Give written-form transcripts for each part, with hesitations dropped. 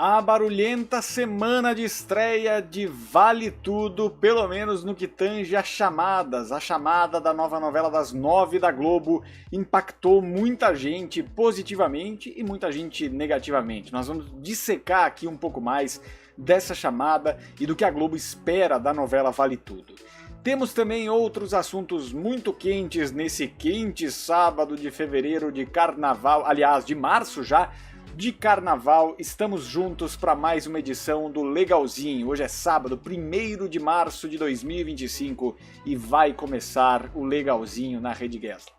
A barulhenta semana de estreia de Vale Tudo, pelo menos no que tange a chamadas. A chamada da nova novela das 9 da Globo impactou muita gente positivamente e muita gente negativamente. Nós vamos dissecar aqui um pouco mais dessa chamada e do que a Globo espera da novela Vale Tudo. Temos também outros assuntos muito quentes nesse quente sábado de fevereiro de carnaval, aliás, de março já, de carnaval. Estamos juntos para mais uma edição do Legalzinho. Hoje é sábado, 1º de março de 2025 e vai começar o Legalzinho na Rede Gessler.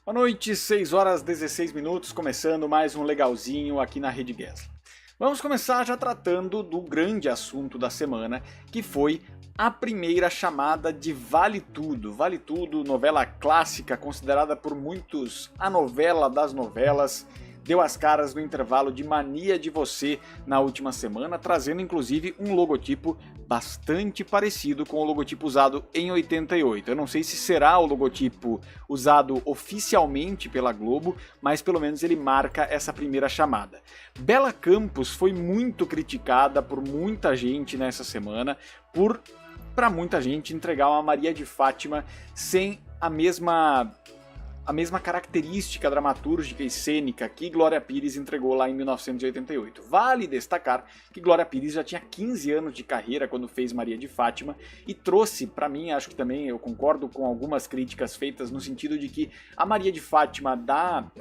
Boa noite, 6 horas 16 minutos, começando mais um Legalzinho aqui na Rede Gessler. Vamos começar já tratando do grande assunto da semana, que foi a primeira chamada de Vale Tudo. Vale Tudo, novela clássica, considerada por muitos a novela das novelas, deu as caras no intervalo de Mania de Você na última semana, trazendo inclusive um logotipo bastante parecido com o logotipo usado em 88. Eu não sei se será o logotipo usado oficialmente pela Globo, mas pelo menos ele marca essa primeira chamada. Bela Campos foi muito criticada por muita gente nessa semana, para muita gente entregar uma Maria de Fátima sem a mesma característica dramatúrgica e cênica que Glória Pires entregou lá em 1988. Vale destacar que Glória Pires já tinha 15 anos de carreira quando fez Maria de Fátima e trouxe, para mim, acho que também eu concordo com algumas críticas feitas no sentido de que a Maria de Fátima da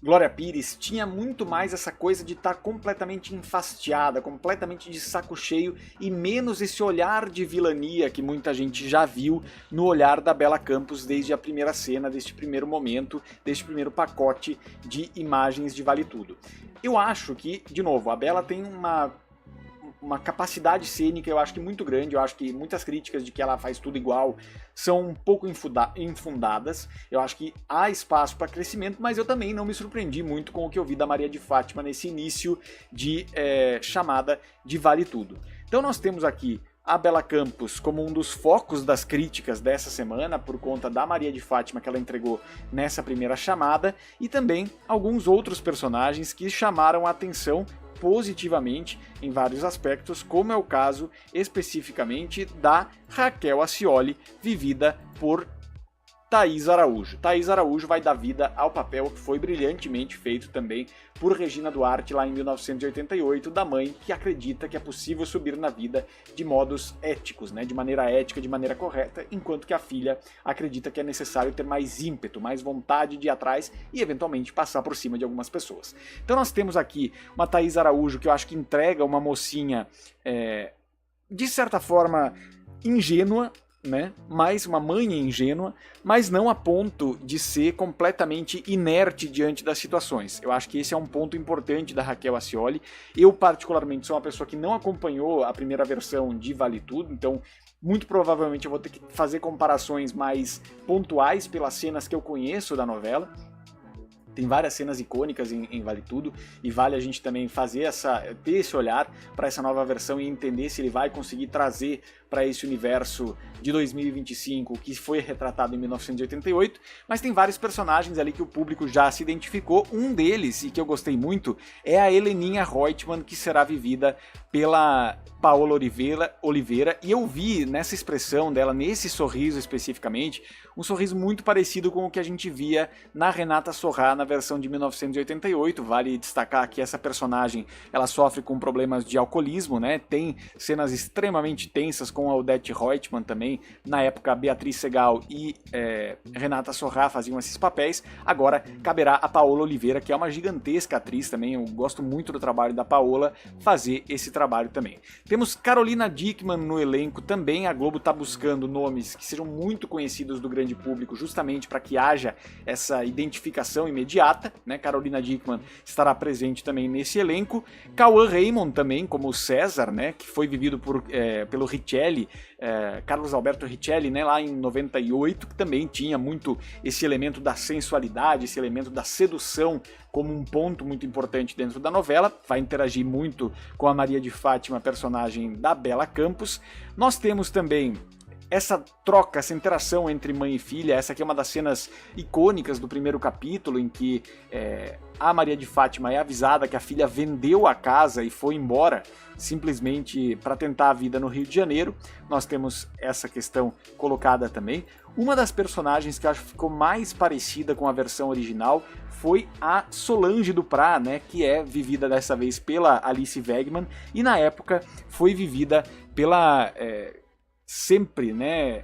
Glória Pires tinha muito mais essa coisa de estar completamente enfastiada, completamente de saco cheio e menos esse olhar de vilania que muita gente já viu no olhar da Bela Campos desde a primeira cena, deste primeiro momento, deste primeiro pacote de imagens de Vale Tudo. Eu acho que, de novo, a Bela tem uma capacidade cênica, eu acho que muito grande. Eu acho que muitas críticas de que ela faz tudo igual são um pouco infundadas. Eu acho que há espaço para crescimento, mas eu também não me surpreendi muito com o que eu vi da Maria de Fátima nesse início de chamada de Vale Tudo. Então nós temos aqui a Bela Campos como um dos focos das críticas dessa semana, por conta da Maria de Fátima que ela entregou nessa primeira chamada, e também alguns outros personagens que chamaram a atenção positivamente em vários aspectos, como é o caso especificamente da Raquel Accioli, vivida por Thaís Araújo. Thaís Araújo vai dar vida ao papel que foi brilhantemente feito também por Regina Duarte lá em 1988, da mãe que acredita que é possível subir na vida de modos éticos, né, de maneira ética, de maneira correta, enquanto que a filha acredita que é necessário ter mais ímpeto, mais vontade de ir atrás e eventualmente passar por cima de algumas pessoas. Então nós temos aqui uma Thaís Araújo que eu acho que entrega uma mocinha, de certa forma, ingênua, né? Mais uma mãe ingênua, mas não a ponto de ser completamente inerte diante das situações. Eu acho que esse é um ponto importante da Raquel Accioli. Eu, particularmente, sou uma pessoa que não acompanhou a primeira versão de Vale Tudo, então Muito provavelmente eu vou ter que fazer comparações mais pontuais pelas cenas que eu conheço da novela. Tem várias cenas icônicas em Vale Tudo, e vale a gente também ter esse olhar para essa nova versão e entender se ele vai conseguir trazer para esse universo de 2025 que foi retratado em 1988, mas tem vários personagens ali que o público já se identificou. Um deles, e que eu gostei muito, é a Heleninha Reutemann, que será vivida pela Paola Oliveira, e eu vi nessa expressão dela, nesse sorriso especificamente, um sorriso muito parecido com o que a gente via na Renata Sorrah na versão de 1988. Vale destacar que essa personagem, ela sofre com problemas de alcoolismo, né? Tem cenas extremamente tensas com a Odete Reutemann também. Na época, Beatriz Segal e Renata Sorrah faziam esses papéis. Agora caberá a Paola Oliveira, que é uma gigantesca atriz também. Eu gosto muito do trabalho da Paola, fazer esse trabalho também. Temos Carolina Dickmann no elenco também. A Globo está buscando nomes que sejam muito conhecidos do grande público, justamente para que haja essa identificação imediata, né? Carolina Dickmann estará presente também nesse elenco. Cauã Raymond também, como César, né? Que foi vivido pelo Richelli, Carlos Alberto Richelli, né? Lá em 98, que também tinha muito esse elemento da sensualidade, esse elemento da sedução como um ponto muito importante dentro da novela. Vai interagir muito com a Maria de Fátima, personagem da Bela Campos. Nós temos também essa troca, essa interação entre mãe e filha. Essa aqui é uma das cenas icônicas do primeiro capítulo, em que a Maria de Fátima é avisada que a filha vendeu a casa e foi embora simplesmente para tentar a vida no Rio de Janeiro. Nós temos essa questão colocada também. Uma das personagens que eu acho que ficou mais parecida com a versão original foi a Solange Duprat, né, que é vivida dessa vez pela Alice Wegman, e na época foi vivida pela sempre, né,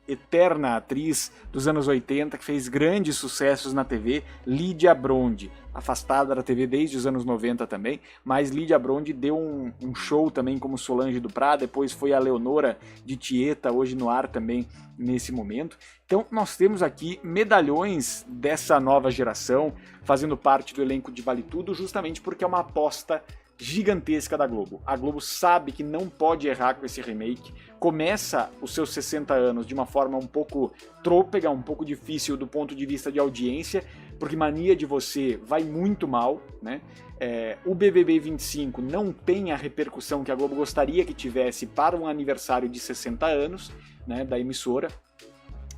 eterna atriz dos anos 80, que fez grandes sucessos na TV, Lídia Brondi, afastada da TV desde os anos 90 também, mas Lídia Brondi deu um show também como Solange Duprat, depois foi a Leonora de Tieta, hoje no ar também nesse momento. Então nós temos aqui medalhões dessa nova geração fazendo parte do elenco de Vale Tudo, justamente porque é uma aposta gigantesca da Globo. A Globo sabe que não pode errar com esse remake, começa os seus 60 anos de uma forma um pouco trôpega, um pouco difícil do ponto de vista de audiência, porque Mania de Você vai muito mal, né? O BBB 25 não tem a repercussão que a Globo gostaria que tivesse para um aniversário de 60 anos, né, da emissora.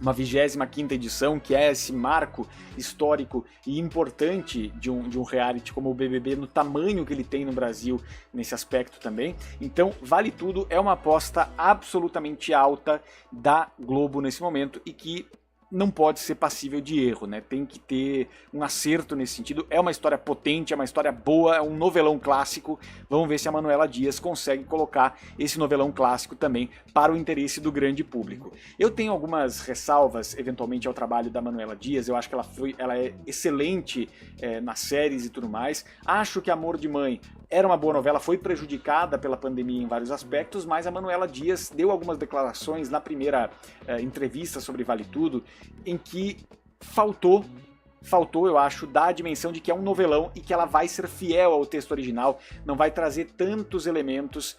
Uma 25ª edição, que é esse marco histórico e importante de um reality como o BBB, no tamanho que ele tem no Brasil nesse aspecto também. Então, Vale Tudo é uma aposta absolutamente alta da Globo nesse momento e que não pode ser passível de erro, né? Tem que ter um acerto nesse sentido. É uma história potente, é uma história boa, é um novelão clássico. Vamos ver se a Manuela Dias consegue colocar esse novelão clássico também para o interesse do grande público. Eu tenho algumas ressalvas, eventualmente, ao trabalho da Manuela Dias. Eu acho que ela é excelente nas séries e tudo mais. Acho que Amor de Mãe era uma boa novela, foi prejudicada pela pandemia em vários aspectos, mas a Manuela Dias deu algumas declarações na primeira entrevista sobre Vale Tudo, em que faltou, eu acho, dar a dimensão de que é um novelão e que ela vai ser fiel ao texto original, não vai trazer tantos elementos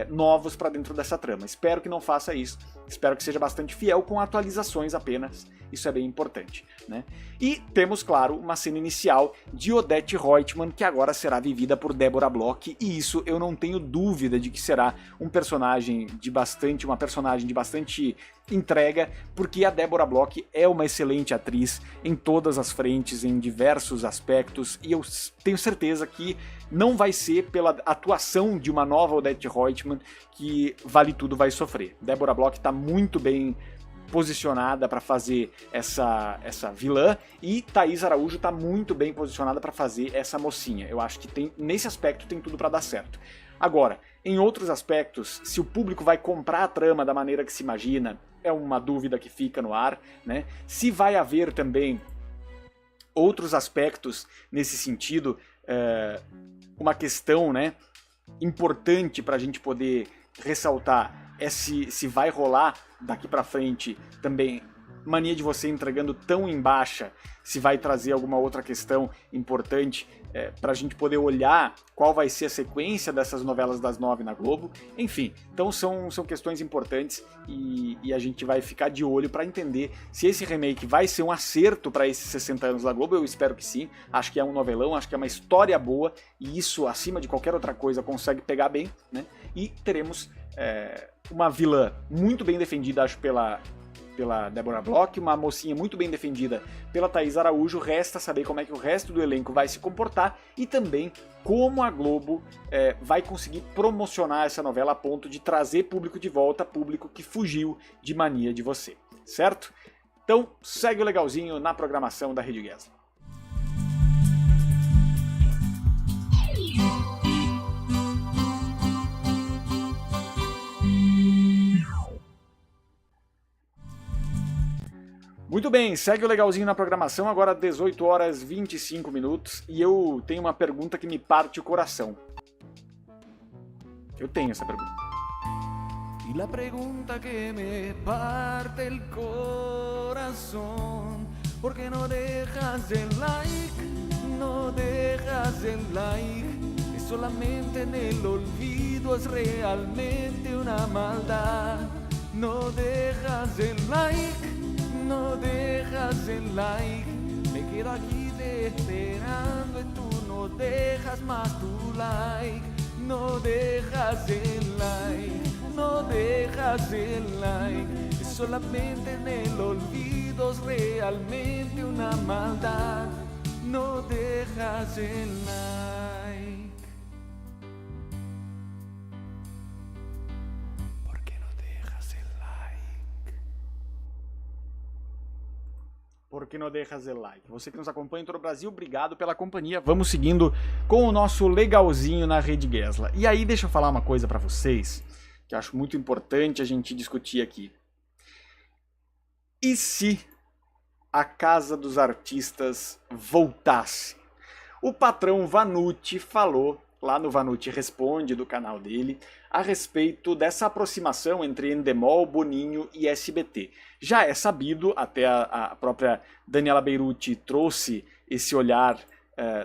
novos para dentro dessa trama. Espero que não faça isso, espero que seja bastante fiel, com atualizações apenas, isso é bem importante, né? E temos, claro, uma cena inicial de Odete Reutemann, que agora será vivida por Débora Bloch, e isso eu não tenho dúvida de que será uma personagem de bastante entrega, porque a Débora Bloch é uma excelente atriz em todas as frentes, em diversos aspectos, e eu tenho certeza que não vai ser pela atuação de uma nova Odete Reutemann que Vale Tudo vai sofrer. Débora Bloch está muito bem posicionada para fazer essa vilã, e Thaís Araújo está muito bem posicionada para fazer essa mocinha. Eu acho que nesse aspecto tem tudo para dar certo. Agora, em outros aspectos, se o público vai comprar a trama da maneira que se imagina, é uma dúvida que fica no ar, né? Se vai haver também outros aspectos nesse sentido, uma questão, né, importante para a gente poder ressaltar é se vai rolar daqui para frente também Mania de Você entregando tão em baixa, se vai trazer alguma outra questão importante para a gente poder olhar qual vai ser a sequência dessas novelas das 9 na Globo. Enfim, então são questões importantes e a gente vai ficar de olho para entender se esse remake vai ser um acerto para esses 60 anos da Globo. Eu espero que sim, acho que é um novelão, acho que é uma história boa e isso, acima de qualquer outra coisa, consegue pegar bem, né? E teremos uma vilã muito bem defendida, acho, pela Deborah Bloch, uma mocinha muito bem defendida pela Thaís Araújo. Resta saber como é que o resto do elenco vai se comportar e também como a Globo vai conseguir promocionar essa novela a ponto de trazer público de volta, público que fugiu de Mania de Você, certo? Então segue o legalzinho na programação da Rede Gessler. Muito bem, segue o legalzinho na programação, agora 18 horas 25 minutos, e eu tenho uma pergunta que me parte o coração. Eu tenho essa pergunta. Y la pregunta que me parte el corazón, ¿por qué no dejas el like? No dejas el like, es solamente en el olvido, es realmente una maldad. No dejas el like, no dejas el like, me quedo aquí te esperando y tú no dejas más tu like. No dejas el like, no dejas el like, es solamente en el olvido, es realmente una maldad. No dejas el like. ¿Por qué no dejas el like? Por que não deixas o like? Você que nos acompanha em todo o Brasil, obrigado pela companhia. Vamos seguindo com o nosso legalzinho na Rede Gessler. E aí, deixa eu falar uma coisa pra vocês, que eu acho muito importante a gente discutir aqui. E se a Casa dos Artistas voltasse? O patrão Vanucci falou lá no Vanucci Responde, do canal dele, a respeito dessa aproximação entre Endemol, Boninho e SBT. Já é sabido, até a própria Daniela Beruti trouxe esse olhar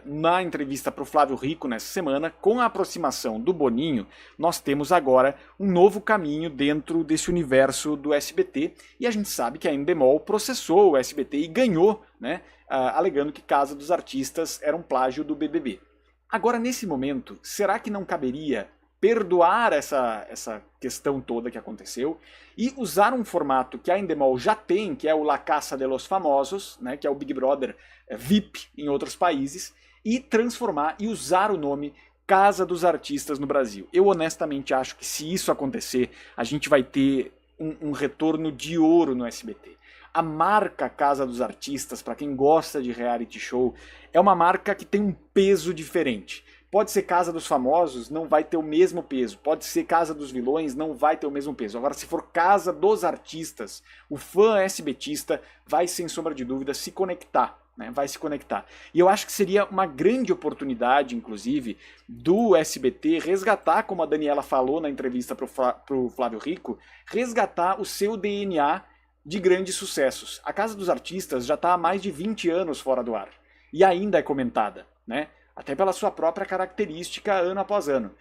na entrevista para o Flávio Rico nessa semana, com a aproximação do Boninho, nós temos agora um novo caminho dentro desse universo do SBT, e a gente sabe que a Endemol processou o SBT e ganhou, né, alegando que Casa dos Artistas era um plágio do BBB. Agora, nesse momento, será que não caberia perdoar essa questão toda que aconteceu e usar um formato que a Endemol já tem, que é o La Casa de los Famosos, né, que é o Big Brother VIP em outros países, e transformar e usar o nome Casa dos Artistas no Brasil? Eu honestamente acho que se isso acontecer, a gente vai ter um retorno de ouro no SBT. A marca Casa dos Artistas, para quem gosta de reality show, é uma marca que tem um peso diferente. Pode ser Casa dos Famosos, não vai ter o mesmo peso. Pode ser Casa dos Vilões, não vai ter o mesmo peso. Agora, se for Casa dos Artistas, o fã SBTista vai, sem sombra de dúvida, se conectar. Né? Vai se conectar. E eu acho que seria uma grande oportunidade, inclusive, do SBT resgatar, como a Daniela falou na entrevista para o Flávio Rico, resgatar o seu DNA de grandes sucessos. A Casa dos Artistas já está há mais de 20 anos fora do ar. E ainda é comentada, né? Até pela sua própria característica ano após ano.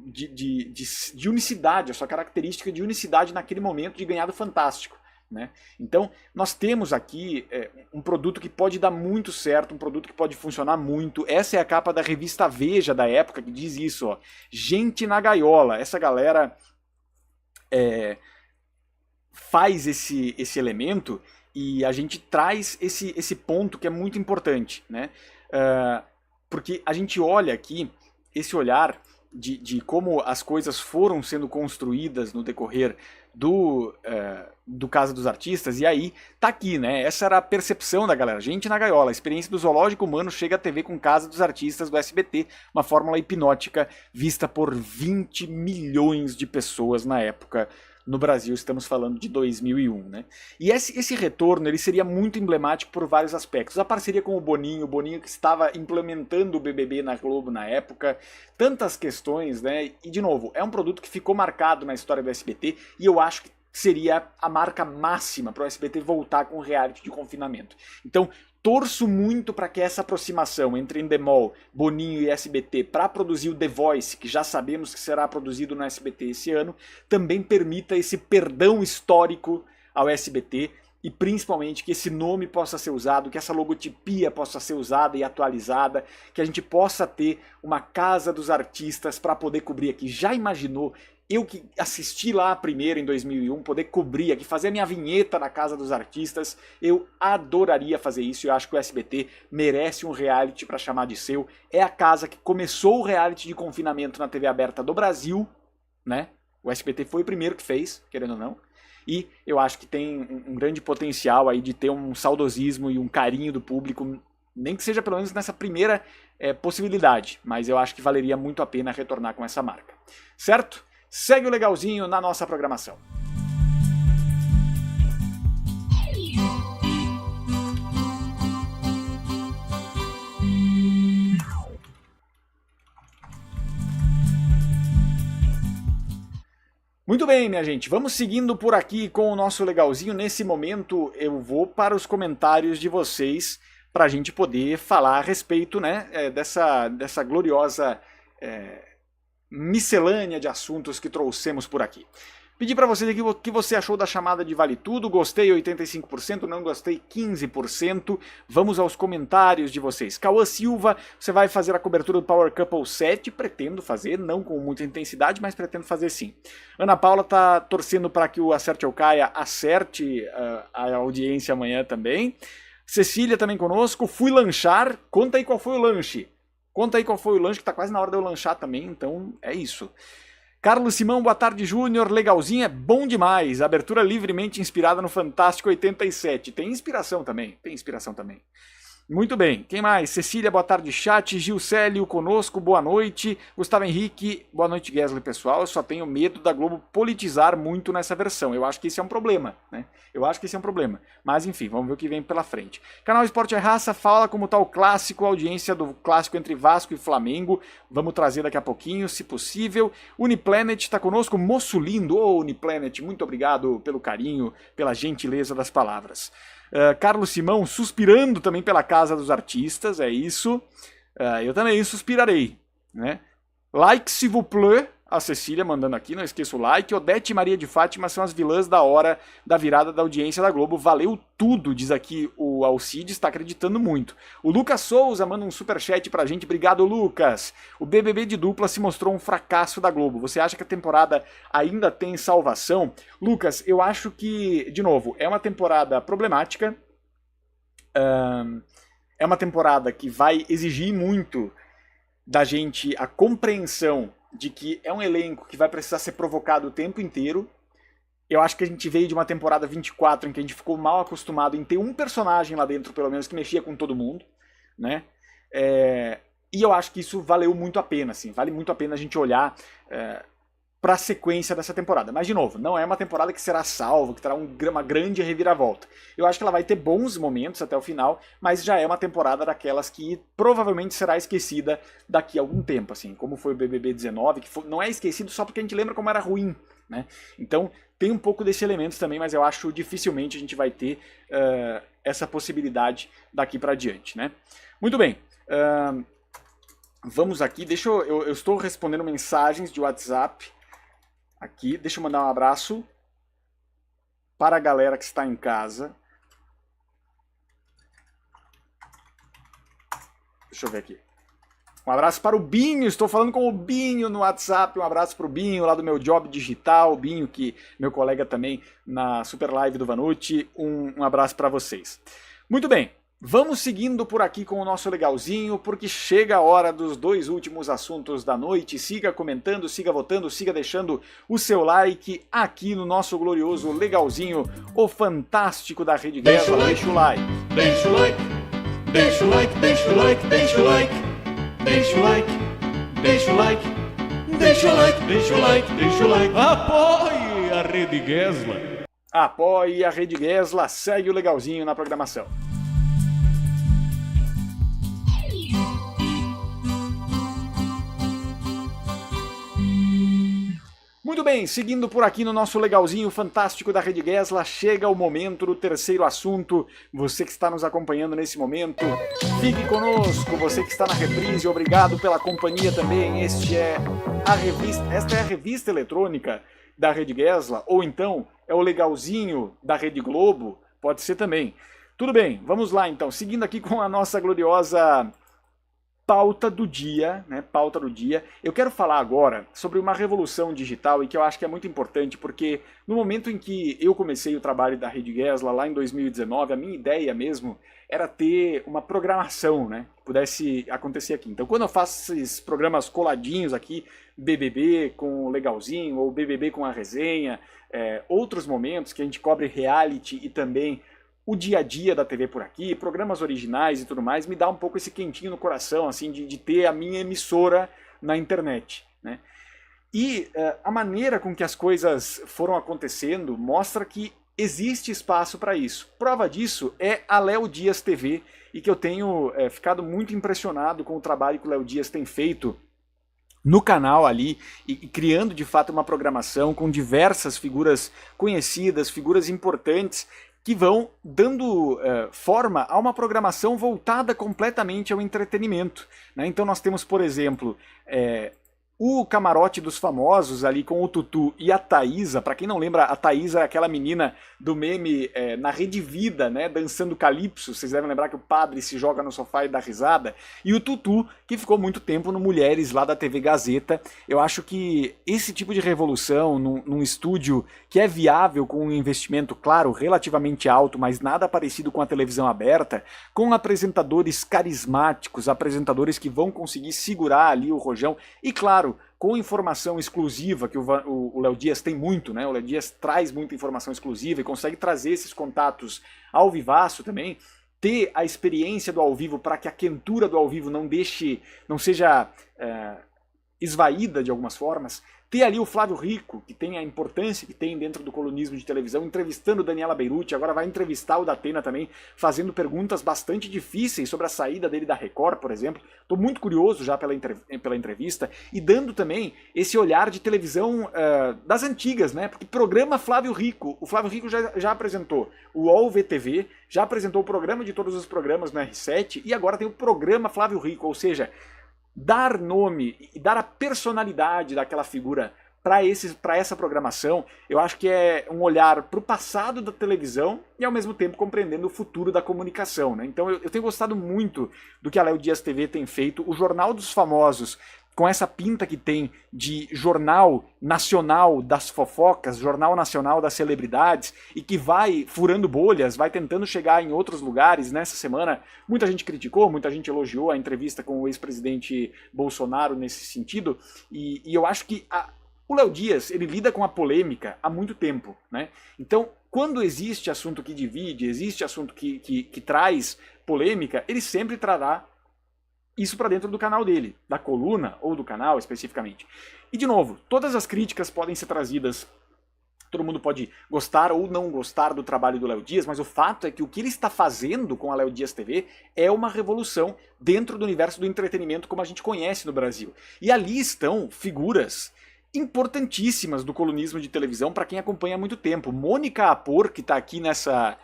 De unicidade, a sua característica de unicidade naquele momento de ganhar do Fantástico. Né? Então, nós temos aqui um produto que pode dar muito certo, um produto que pode funcionar muito. Essa é a capa da revista Veja da época, que diz isso, ó. Gente na gaiola. Essa galera faz esse elemento e a gente traz esse ponto que é muito importante, né? Porque a gente olha aqui, esse olhar de como as coisas foram sendo construídas no decorrer do Casa dos Artistas, e aí tá aqui, né? Essa era a percepção da galera. Gente na gaiola, a experiência do zoológico humano chega à TV com Casa dos Artistas do SBT, uma fórmula hipnótica vista por 20 milhões de pessoas na época. No Brasil, estamos falando de 2001, né? E esse retorno ele seria muito emblemático por vários aspectos. A parceria com o Boninho que estava implementando o BBB na Globo na época, tantas questões, né? E, de novo, é um produto que ficou marcado na história do SBT e eu acho que seria a marca máxima para o SBT voltar com o reality de confinamento. Então, torço muito para que essa aproximação entre Endemol, Boninho e SBT para produzir o The Voice, que já sabemos que será produzido no SBT esse ano, também permita esse perdão histórico ao SBT e principalmente que esse nome possa ser usado, que essa logotipia possa ser usada e atualizada, que a gente possa ter uma casa dos artistas para poder cobrir aqui. Já imaginou? Eu que assisti lá primeiro em 2001, poder cobrir aqui, fazer a minha vinheta na Casa dos Artistas, eu adoraria fazer isso e eu acho que o SBT merece um reality para chamar de seu. É a casa que começou o reality de confinamento na TV aberta do Brasil, né? O SBT foi o primeiro que fez, querendo ou não. E eu acho que tem um grande potencial aí de ter um saudosismo e um carinho do público, nem que seja pelo menos nessa primeira possibilidade, mas eu acho que valeria muito a pena retornar com essa marca. Certo? Segue o legalzinho na nossa programação. Muito bem, minha gente, vamos seguindo por aqui com o nosso legalzinho. Nesse momento eu vou para os comentários de vocês para a gente poder falar a respeito, né, dessa gloriosa miscelânea de assuntos que trouxemos por aqui. Pedi para vocês aqui o que você achou da chamada de Vale Tudo. Gostei 85%, não gostei 15%. Vamos aos comentários de vocês. Cauã Silva, você vai fazer a cobertura do Power Couple 7? Pretendo fazer, não com muita intensidade, mas pretendo fazer sim. Ana Paula tá torcendo para que o Acerte ou Caia acerte a audiência amanhã também. Cecília também conosco. Fui lanchar. Conta aí qual foi o lanche. Conta aí qual foi o lanche, que tá quase na hora de eu lanchar também, então é isso. Carlos Simão, boa tarde, Júnior. Legalzinho é bom demais. Abertura livremente inspirada no Fantástico 87. Tem inspiração também, Muito bem, quem mais? Cecília, boa tarde, chat. Gil Célio conosco, boa noite. Gustavo Henrique, boa noite, Gesley, pessoal. Eu só tenho medo da Globo politizar muito nessa versão. Eu acho que isso é um problema, né? Mas enfim, vamos ver o que vem pela frente. Canal Esporte é Raça fala como tá o clássico, a audiência do clássico entre Vasco e Flamengo. Vamos trazer daqui a pouquinho, se possível. Uniplanet tá conosco, moço lindo. Ô, Uniplanet, muito obrigado pelo carinho, pela gentileza das palavras. Carlos Simão suspirando também pela Casa dos Artistas, é isso. Eu também suspirarei, né? Like, s'il vous plaît. A Cecília mandando aqui, não esqueça o like. Odete e Maria de Fátima são as vilãs da hora da virada da audiência da Globo. Valeu tudo, diz aqui o Alcides, está acreditando muito. O Lucas Souza manda um superchat pra gente. Obrigado, Lucas. O BBB de dupla se mostrou um fracasso da Globo. Você acha que a temporada ainda tem salvação? Lucas, eu acho que, de novo, é uma temporada problemática. É uma temporada que vai exigir muito da gente a compreensão de que é um elenco que vai precisar ser provocado o tempo inteiro. Eu acho que a gente veio de uma temporada 24 em que a gente ficou mal acostumado em ter um personagem lá dentro, pelo menos, que mexia com todo mundo, né? E eu acho que isso valeu muito a pena, assim. Vale muito a pena a gente olhar para a sequência dessa temporada. Mas, de novo, não é uma temporada que será salva, que terá uma grande reviravolta. Eu acho que ela vai ter bons momentos até o final, mas já é uma temporada daquelas que provavelmente será esquecida daqui a algum tempo, assim, como foi o BBB 19, que não é esquecido só porque a gente lembra como era ruim, né? Então, tem um pouco desse elemento também, mas eu acho dificilmente a gente vai ter essa possibilidade daqui para diante, né? Muito bem. Vamos aqui, eu estou respondendo mensagens de WhatsApp aqui, deixa eu mandar um abraço para a galera que está em casa. Deixa eu ver aqui. Um abraço para o Binho, estou falando com o Binho no WhatsApp, um abraço para o Binho lá do meu Job Digital, o Binho, que meu colega também na Super Live do Vanucci, um abraço para vocês. Muito bem. Vamos seguindo por aqui com o nosso legalzinho, porque chega a hora dos 2 últimos assuntos da noite. Siga comentando, siga votando, siga deixando o seu like aqui no nosso glorioso legalzinho, o fantástico da Rede Guerra. Deixa o like. Deixa o like, deixa o like, deixa o like, deixa o like, deixa o like, deixa o like, deixa o like, deixa o like, deixa o like. Apoie a Rede Guerra. Apoie a Rede Guerra, segue o legalzinho na programação. Muito Muito bem, seguindo por aqui no nosso legalzinho fantástico da Rede Gesla, chega o momento do terceiro assunto. Você que está nos acompanhando nesse momento, fique conosco. Você que está na reprise, obrigado pela companhia também. Esta é a revista eletrônica da Rede Gesla, ou então é o legalzinho da Rede Globo, pode ser também. Tudo bem, vamos lá então, seguindo aqui com a nossa gloriosa pauta do dia, né? Pauta do dia. Eu quero falar agora sobre uma revolução digital e que eu acho que é muito importante, porque no momento em que eu comecei o trabalho da Rede Gesla, lá em 2019, a minha ideia mesmo era ter uma programação, né, que pudesse acontecer aqui. Então, quando eu faço esses programas coladinhos aqui, BBB com o legalzinho, ou BBB com a resenha, outros momentos que a gente cobre reality e também o dia a dia da TV por aqui, programas originais e tudo mais, me dá um pouco esse quentinho no coração, assim, de ter a minha emissora na internet, né? E a maneira com que as coisas foram acontecendo mostra que existe espaço para isso. Prova disso é a Léo Dias TV, e que eu tenho ficado muito impressionado com o trabalho que o Léo Dias tem feito no canal ali, e criando de fato uma programação com diversas figuras conhecidas, figuras importantes, que vão dando forma a uma programação voltada completamente ao entretenimento, né? Então nós temos, por exemplo, o Camarote dos Famosos ali com o Tutu e a Thaísa. Para quem não lembra, a Thaísa é aquela menina do meme na Rede Vida, né, dançando calypso. Vocês devem lembrar que o padre se joga no sofá e dá risada. E o Tutu, que ficou muito tempo no Mulheres, lá da TV Gazeta. Eu acho que esse tipo de revolução num estúdio que é viável, com um investimento, claro, relativamente alto, mas nada parecido com a televisão aberta, com apresentadores carismáticos, apresentadores que vão conseguir segurar ali o rojão, e claro, com informação exclusiva, que o Léo Dias tem muito, né? O Léo Dias traz muita informação exclusiva e consegue trazer esses contatos ao vivaço também, ter a experiência do ao vivo para que a quentura do ao vivo não seja esvaída de algumas formas. Ter ali o Flávio Rico, que tem a importância que tem dentro do colunismo de televisão, entrevistando Daniela Beirute, agora vai entrevistar o Datena também, fazendo perguntas bastante difíceis sobre a saída dele da Record, por exemplo. Estou muito curioso já pela entrevista, e dando também esse olhar de televisão das antigas, né? Porque programa Flávio Rico, o Flávio Rico já apresentou o UOL VTV, já apresentou o programa de todos os programas no R7, e agora tem o programa Flávio Rico, ou seja, dar nome e dar a personalidade daquela figura para essa programação, eu acho que é um olhar para o passado da televisão e ao mesmo tempo compreendendo o futuro da comunicação, né? Então eu tenho gostado muito do que a Léo Dias TV tem feito. O Jornal dos Famosos, com essa pinta que tem de jornal nacional das fofocas, jornal nacional das celebridades, e que vai furando bolhas, vai tentando chegar em outros lugares. Nessa semana, muita gente criticou, muita gente elogiou a entrevista com o ex-presidente Bolsonaro nesse sentido, e eu acho que o Léo Dias, ele lida com a polêmica há muito tempo, né? Então, quando existe assunto que divide, existe assunto que traz polêmica, ele sempre trará isso para dentro do canal dele, da coluna ou do canal especificamente. E de novo, todas as críticas podem ser trazidas, todo mundo pode gostar ou não gostar do trabalho do Léo Dias, mas o fato é que o que ele está fazendo com a Léo Dias TV é uma revolução dentro do universo do entretenimento como a gente conhece no Brasil. E ali estão figuras importantíssimas do colunismo de televisão para quem acompanha há muito tempo. Mônica Apor, que está aqui nessa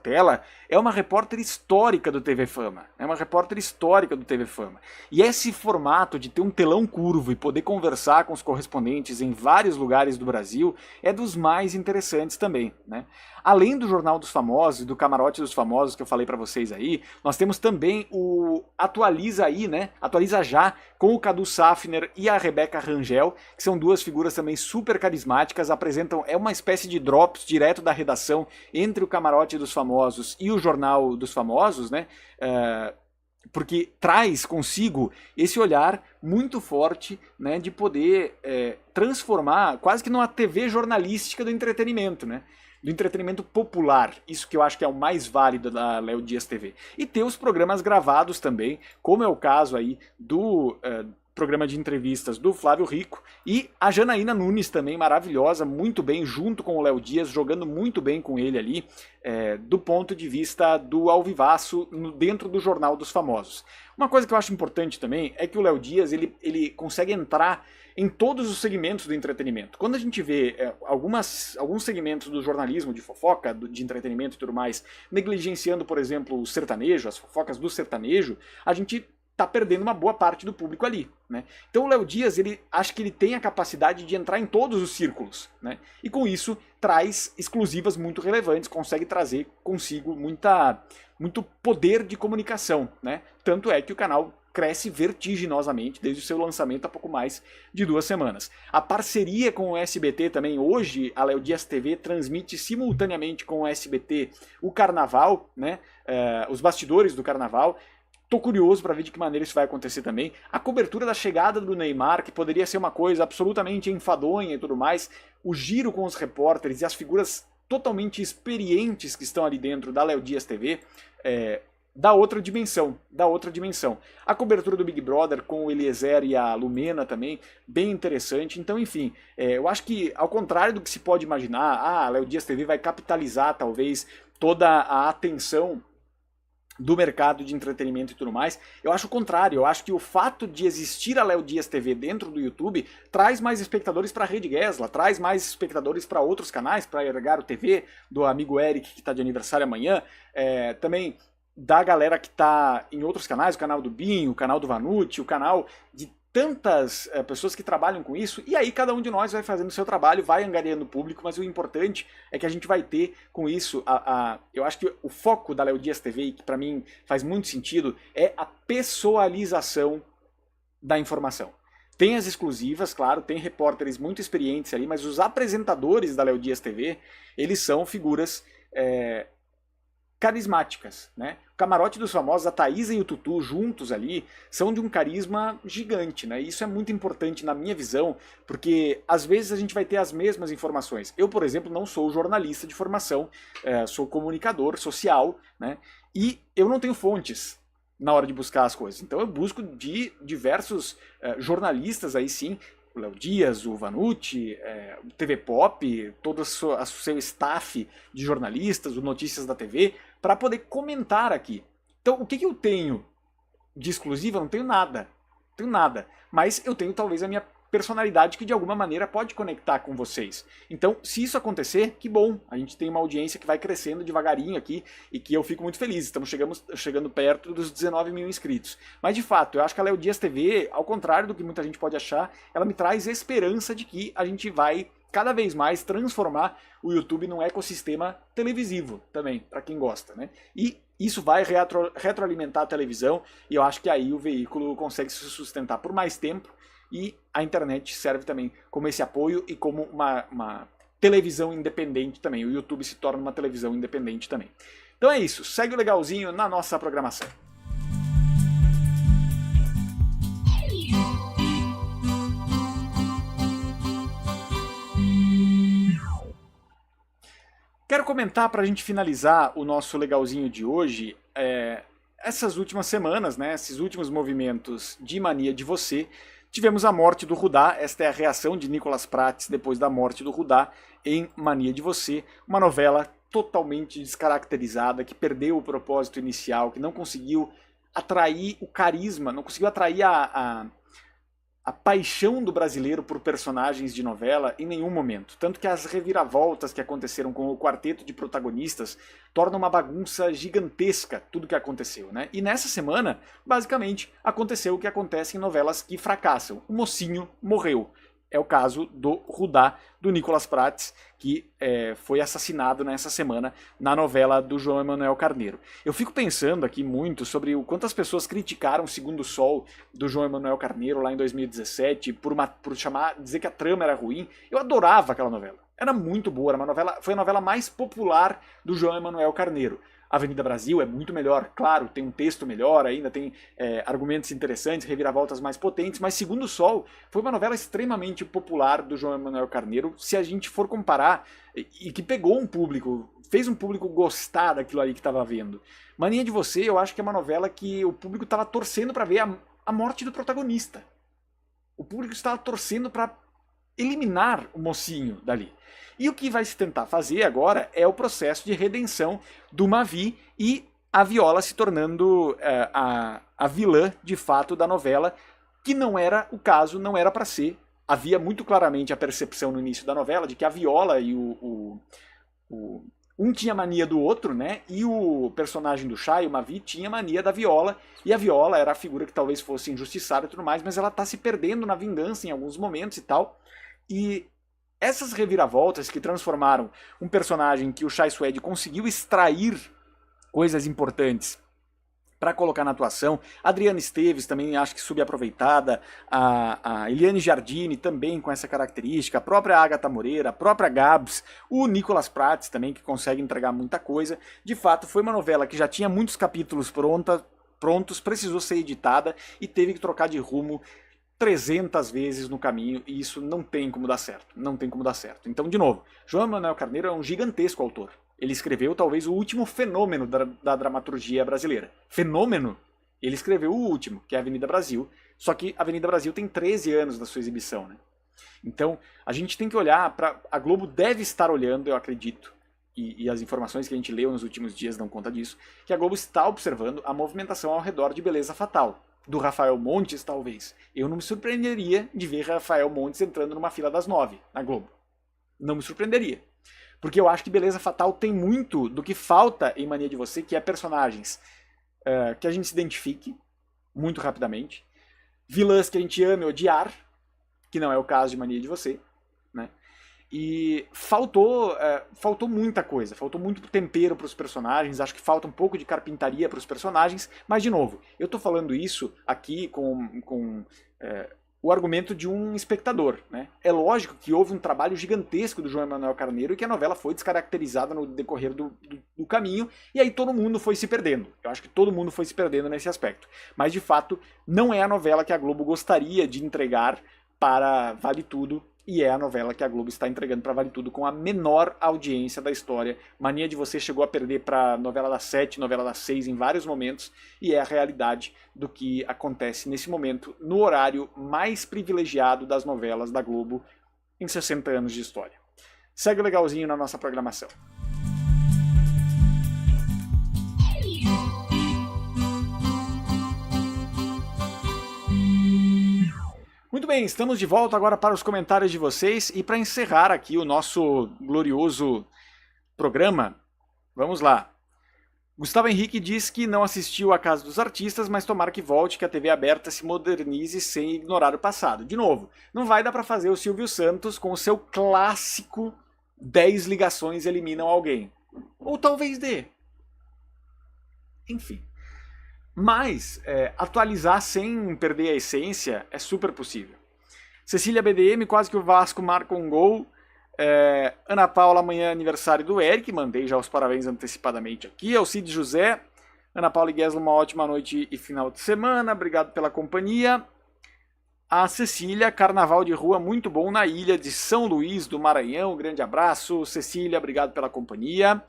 tela, é uma repórter histórica do TV Fama. É uma repórter histórica do TV Fama. E esse formato de ter um telão curvo e poder conversar com os correspondentes em vários lugares do Brasil é dos mais interessantes também, né? Além do Jornal dos Famosos e do Camarote dos Famosos que eu falei pra vocês aí, nós temos também o Atualiza Aí, né? Atualiza Já, com o Cadu Safner e a Rebeca Rangel, que são duas figuras também super carismáticas, apresentam, uma espécie de drops direto da redação entre o Camarote dos Famosos e o Jornal dos Famosos, né? Porque traz consigo esse olhar muito forte, né, de poder transformar quase que numa TV jornalística do entretenimento, né? Do entretenimento popular, isso que eu acho que é o mais válido da Léo Dias TV. E ter os programas gravados também, como é o caso aí programa de entrevistas do Flávio Rico, e a Janaína Nunes também, maravilhosa, muito bem, junto com o Léo Dias, jogando muito bem com ele ali, do ponto de vista do alvivaço dentro do Jornal dos Famosos. Uma coisa que eu acho importante também é que o Léo Dias, ele consegue entrar em todos os segmentos do entretenimento. Quando a gente vê alguns segmentos do jornalismo de fofoca, de entretenimento e tudo mais, negligenciando, por exemplo, o sertanejo, as fofocas do sertanejo, a gente tá perdendo uma boa parte do público ali, né? Então o Léo Dias, acho que ele tem a capacidade de entrar em todos os círculos, né? E com isso traz exclusivas muito relevantes, consegue trazer consigo muito poder de comunicação, né? Tanto é que o canal cresce vertiginosamente desde o seu lançamento há pouco mais de 2 semanas. A parceria com o SBT também, hoje a Léo Dias TV transmite simultaneamente com o SBT o Carnaval, né? Os bastidores do Carnaval. Tô curioso para ver de que maneira isso vai acontecer também. A cobertura da chegada do Neymar, que poderia ser uma coisa absolutamente enfadonha e tudo mais, o giro com os repórteres e as figuras totalmente experientes que estão ali dentro da Léo Dias TV, dá outra dimensão. A cobertura do Big Brother com o Eliezer e a Lumena também, bem interessante. Então, enfim, eu acho que, ao contrário do que se pode imaginar, a Léo Dias TV vai capitalizar, talvez, toda a atenção do mercado de entretenimento e tudo mais. Eu acho o contrário, eu acho que o fato de existir a Léo Dias TV dentro do YouTube traz mais espectadores para a Rede Gesla, traz mais espectadores para outros canais, para Ergaro TV, do amigo Eric, que está de aniversário amanhã, também da galera que está em outros canais, o canal do Binho, o canal do Vanucci, o canal de tantas pessoas que trabalham com isso, e aí cada um de nós vai fazendo o seu trabalho, vai angariando público, mas o importante é que a gente vai ter com isso, eu acho que o foco da Léo Dias TV, que para mim faz muito sentido, é a pessoalização da informação. Tem as exclusivas, claro, tem repórteres muito experientes ali, mas os apresentadores da Léo Dias TV, eles são figuras carismáticas, né? O camarote dos famosos, a Thaísa e o Tutu juntos ali, são de um carisma gigante, né? E isso é muito importante na minha visão, porque às vezes a gente vai ter as mesmas informações. Eu, por exemplo, não sou jornalista de formação, sou comunicador social, né? E eu não tenho fontes na hora de buscar as coisas. Então eu busco de diversos jornalistas aí sim, o Léo Dias, o Vanucci, o TV Pop, todo o seu staff de jornalistas, o Notícias da TV, para poder comentar aqui. Então, o que eu tenho de exclusiva? Eu não tenho nada. Mas eu tenho talvez a minha personalidade que de alguma maneira pode conectar com vocês. Então, se isso acontecer, que bom. A gente tem uma audiência que vai crescendo devagarinho aqui e que eu fico muito feliz. Estamos chegando perto dos 19 mil inscritos. Mas, de fato, eu acho que a Léo Dias TV, ao contrário do que muita gente pode achar, ela me traz esperança de que a gente vai cada vez mais transformar o YouTube num ecossistema televisivo também, para quem gosta, né? E isso vai retroalimentar a televisão e eu acho que aí o veículo consegue se sustentar por mais tempo. E a internet serve também como esse apoio e como uma televisão independente também. O YouTube se torna uma televisão independente também. Então é isso, segue o legalzinho na nossa programação. Quero comentar para a gente finalizar o nosso legalzinho de hoje, essas últimas semanas, né, esses últimos movimentos de Mania de Você. Tivemos a morte do Rudá, esta é a reação de Nicolas Prates depois da morte do Rudá em Mania de Você, uma novela totalmente descaracterizada, que perdeu o propósito inicial, que não conseguiu atrair o carisma, não conseguiu atrair a paixão do brasileiro por personagens de novela em nenhum momento. Tanto que as reviravoltas que aconteceram com o quarteto de protagonistas tornam uma bagunça gigantesca tudo que aconteceu, né? E nessa semana, basicamente, aconteceu o que acontece em novelas que fracassam. O mocinho morreu. É o caso do Rudá, do Nicolas Prates, que foi assassinado nessa semana na novela do João Emanuel Carneiro. Eu fico pensando aqui muito sobre o quantas pessoas criticaram o Segundo Sol do João Emanuel Carneiro lá em 2017 por dizer que a trama era ruim. Eu adorava aquela novela. Era muito boa, foi a novela mais popular do João Emanuel Carneiro. Avenida Brasil é muito melhor, claro, tem um texto melhor ainda, tem argumentos interessantes, reviravoltas mais potentes, mas Segundo Sol foi uma novela extremamente popular do João Emanuel Carneiro, se a gente for comparar, e que pegou um público, fez um público gostar daquilo ali que estava vendo. Mania de Você, eu acho que é uma novela que o público estava torcendo para ver a morte do protagonista. O público estava torcendo para eliminar o mocinho dali. E o que vai se tentar fazer agora é o processo de redenção do Mavi e a Viola se tornando a vilã, de fato, da novela, que não era o caso, não era para ser. Havia muito claramente a percepção no início da novela de que a Viola e um tinha mania do outro, né? E o personagem do Chay, o Mavi, tinha mania da Viola. E a Viola era a figura que talvez fosse injustiçada e tudo mais, mas ela tá se perdendo na vingança em alguns momentos e tal. E essas reviravoltas que transformaram um personagem que o Chay Suede conseguiu extrair coisas importantes para colocar na atuação. A Adriana Esteves também acho que subaproveitada, a Eliane Giardini também com essa característica, a própria Agatha Moreira, a própria Gabs, o Nicolas Prates também, que consegue entregar muita coisa. De fato, foi uma novela que já tinha muitos capítulos prontos, precisou ser editada e teve que trocar de rumo 300 vezes no caminho, e isso não tem como dar certo. Não tem como dar certo. Então, de novo, João Manuel Carneiro é um gigantesco autor. Ele escreveu talvez o último fenômeno da dramaturgia brasileira. Fenômeno? Ele escreveu o último, que é a Avenida Brasil. Só que a Avenida Brasil tem 13 anos da sua exibição, né? Então, a gente tem que olhar para... A Globo deve estar olhando, eu acredito, e as informações que a gente leu nos últimos dias dão conta disso, que a Globo está observando a movimentação ao redor de Beleza Fatal. Do Rafael Montes, talvez. Eu não me surpreenderia de ver Rafael Montes entrando numa fila das 9 na Globo. Não me surpreenderia. Porque eu acho que Beleza Fatal tem muito do que falta em Mania de Você, que é personagens que a gente se identifique muito rapidamente, vilãs que a gente ame odiar, que não é o caso de Mania de Você, né? E faltou muita coisa, faltou muito tempero para os personagens, acho que falta um pouco de carpintaria para os personagens, mas de novo, eu estou falando isso aqui com o argumento de um espectador, né? É lógico que houve um trabalho gigantesco do João Emanuel Carneiro e que a novela foi descaracterizada no decorrer do caminho, e aí todo mundo foi se perdendo. Eu acho que todo mundo foi se perdendo nesse aspecto. Mas, de fato, não é a novela que a Globo gostaria de entregar para Vale Tudo, e é a novela que a Globo está entregando para Vale Tudo com a menor audiência da história. Mania de Você chegou a perder para novela das 7, novela das 6 em vários momentos, e é a realidade do que acontece nesse momento no horário mais privilegiado das novelas da Globo em 60 anos de história. Segue legalzinho na nossa programação. Muito bem, estamos de volta agora para os comentários de vocês e para encerrar aqui o nosso glorioso programa, vamos lá. Gustavo Henrique diz que não assistiu à Casa dos Artistas, mas tomara que volte, que a TV aberta se modernize sem ignorar o passado. De novo, não vai dar para fazer o Silvio Santos com o seu clássico 10 ligações eliminam alguém. Ou talvez dê. Enfim. Mas atualizar sem perder a essência é super possível. Cecília BDM, quase que o Vasco marca um gol. Ana Paula, amanhã é aniversário do Eric, mandei já os parabéns antecipadamente aqui. Alcide José, Ana Paula e Guesla, uma ótima noite e final de semana, obrigado pela companhia. A Cecília, carnaval de rua muito bom na ilha de São Luís do Maranhão, grande abraço. Cecília, obrigado pela companhia.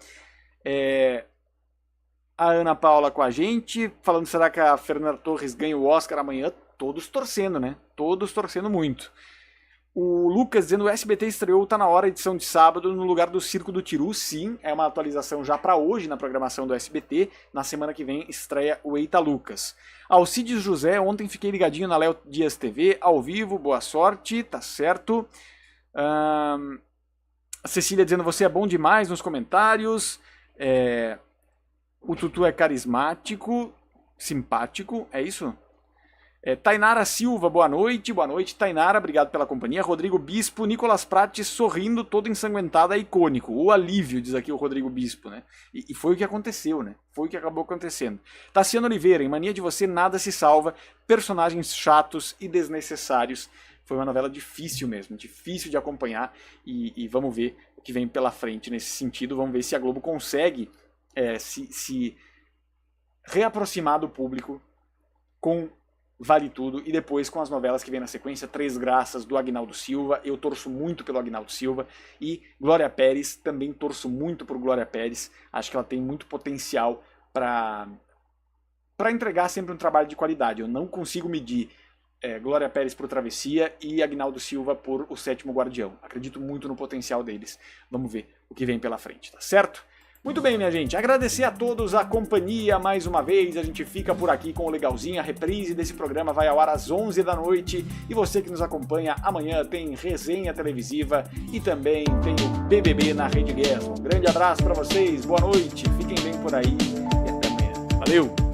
A Ana Paula com a gente, falando, será que a Fernanda Torres ganha o Oscar amanhã? Todos torcendo, né? Todos torcendo muito. O Lucas dizendo, o SBT estreou Tá Na Hora, edição de sábado, no lugar do Circo do Tiru. Sim, é uma atualização já para hoje na programação do SBT. Na semana que vem estreia o Eita Lucas. Alcides José, ontem fiquei ligadinho na Léo Dias TV, ao vivo, boa sorte, tá certo. A Cecília dizendo, você é bom demais nos comentários. O Tutu é carismático, simpático, é isso? Tainara Silva, boa noite, Tainara, obrigado pela companhia. Rodrigo Bispo, Nicolas Prates sorrindo, todo ensanguentado, é icônico. O alívio, diz aqui o Rodrigo Bispo, né? E foi o que aconteceu, né? Foi o que acabou acontecendo. Tassiano Oliveira, em Mania de Você, nada se salva, personagens chatos e desnecessários. Foi uma novela difícil mesmo, difícil de acompanhar, e vamos ver o que vem pela frente nesse sentido. Vamos ver se a Globo consegue se reaproximar do público com Vale Tudo e depois com as novelas que vem na sequência, Três Graças, do Aguinaldo Silva. Eu torço muito pelo Aguinaldo Silva. E Glória Pérez, também torço muito por Glória Pérez. Acho que ela tem muito potencial para entregar sempre um trabalho de qualidade. Eu não consigo medir Glória Pérez por Travessia e Agnaldo Silva por O Sétimo Guardião. Acredito muito no potencial deles. Vamos ver o que vem pela frente, tá certo? Muito bem, minha gente. Agradecer a todos a companhia mais uma vez. A gente fica por aqui com o Legalzinho. A reprise desse programa vai ao ar às 11 da noite. E você que nos acompanha, amanhã tem resenha televisiva e também tem o BBB na Rede Guerra. Um grande abraço para vocês, boa noite, fiquem bem por aí e até amanhã. Valeu!